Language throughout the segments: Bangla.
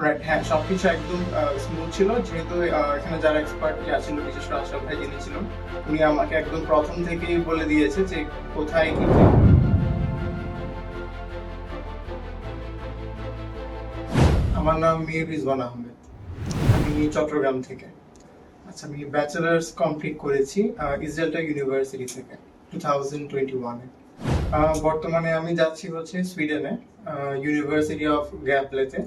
রাইট, হ্যাঁ, সবকিছু একদম স্মুথ ছিল। যেহেতু এখানে যারা এক্সপার্ট ছিল, বিশেষ করে আশরাফ ভাই যিনি ছিলেন, উনি আমাকে একদম প্রথম থেকেই বলে দিয়েছে যে কোথায় কি আমার নাম মীর রিজওয়ান আহমেদ। আমি চট্টগ্রাম থেকে। আচ্ছা, আমি ব্যাচেলার্স কমপ্লিট করেছি ইসরায়েলটা ইউনিভার্সিটি থেকে 2021-এ। বর্তমানে আমি যাচ্ছি হচ্ছে সুইডেনে, ইউনিভার্সিটি অফ গ্যাবলেতে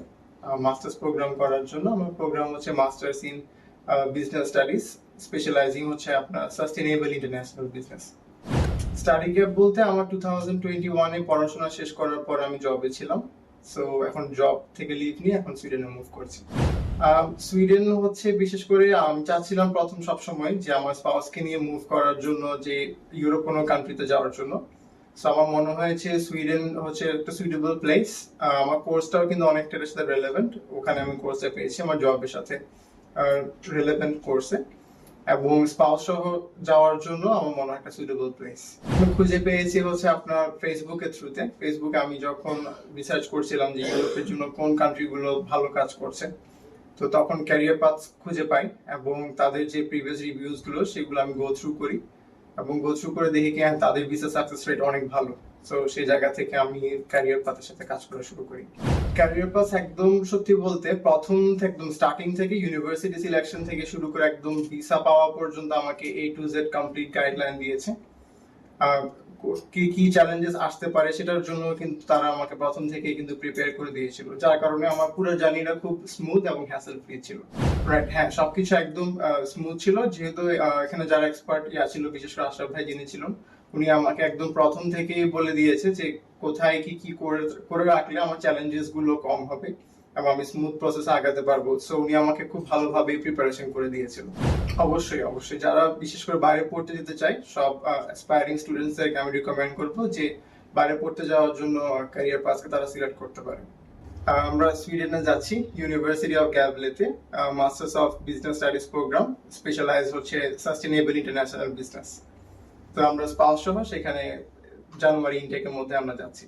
মাস্টার্স প্রোগ্রাম করার জন্য। আমার প্রোগ্রাম হচ্ছে মাস্টার্স ইন বিজনেস স্টাডিজ, স্পেশালাইজিং হচ্ছে আপনার sustainable international business. Study gap বলতে আমার 2021-এ পড়াশোনা শেষ করার পর আমি জবে ছিলাম। সো এখন জব থেকে লিভ নিয়ে এখন সুইডেনে মুভ করছি। সুইডেন হচ্ছে বিশেষ করে আমি চাচ্ছিলাম প্রথম সবসময় যে আমার স্পাউসকে নিয়ে মুভ করার জন্য, যে ইউরোপ কোনো কান্ট্রিতে যাওয়ার জন্য। সো আমার মনে হয়েছে সুইডেন হচ্ছে একটা সুইটেবল প্লেস। আমার কোর্সটাও কিন্তু অনেকটা এর সাথে রেলেভেন্ট। ওখানে আমি কোর্সটা পেয়েছি আমার জবের সাথে রিলেভেন্ট কোর্সে, এবং স্পাউস সহ যাওয়ার জন্য আমার মনে হয় একটা সুইটেবল প্লেস। আমি খুঁজে পেয়েছি হচ্ছে আপনার ফেসবুকের থ্রুতে। ফেসবুকে আমি যখন রিসার্চ করছিলাম যে ইউরোপের জন্য কোন কান্ট্রিগুলো ভালো কাজ করছে, তো তখন ক্যারিয়ার পাথ খুঁজে পাই, এবং তাদের যে প্রিভিয়াস রিভিউজ গুলো সেগুলো আমি গো থ্রু করি, এবং গো থ্রু করে দেখি কি তাদের ভিসা সাকসেস রেট অনেক ভালো। তো সেই জায়গা থেকে আমি ক্যারিয়ার পাথের সাথে কাজ করা শুরু করি। ক্যারিয়ার পাথ একদম সত্যি বলতে প্রথম থেকে একদম স্টার্টিং থেকে ইউনিভার্সিটি সিলেকশন থেকে শুরু করে একদম ভিসা পাওয়া পর্যন্ত আমাকে A to Z complete guideline দিয়েছে। কি কি চ্যালেঞ্জেস আসতে পারে সেটার জন্য কিন্তু তারা আমাকে প্রথম থেকেই কিন্তু প্রিপেয়ার করে দিয়েছিল, যার কারণে আমার পুরো জার্নিটা খুব স্মুথ এবং হ্যাসেল ফ্রি ছিল। রাইট, হ্যাঁ, সবকিছু একদম স্মুথ ছিল। যেহেতু এখানে যারা এক্সপার্ট ছিল, বিশেষ করে আশরাফ ভাই যিনি ছিলেন, উনি আমাকে একদম প্রথম থেকেই বলে দিয়েছে যে কোথায় কি কি করে রাখলে আমার চ্যালেঞ্জেস গুলো কম হবে এবং আমি স্মুথ প্রসেসে আগাতে পারবো। সো উনি আমাকে খুব ভালোভাবে প্রিপারেশন করে দিয়েছিল। অবশ্যই অবশ্যই, যারা বিশেষ করে বাইরে পড়তে যেতে চায় সব অ্যাসপায়ারিং স্টুডেন্টসদেরকে আমি রিকমেন্ড করবো যে বাইরে পড়তে যাওয়ার জন্য ক্যারিয়ার পাথকে তারা সিলেক্ট করতে পারে। আমরা সুইডেনে যাচ্ছি ইউনিভার্সিটি অফ গ্যাবলেতে, masters of business studies programme, specialise হচ্ছে সাস্টেনেবল ইন্টারন্যাশনাল বিজনেস। তো আমরা স্পাউস সহ সেখানে জানুয়ারি ইনটেকের মধ্যে আমরা যাচ্ছি।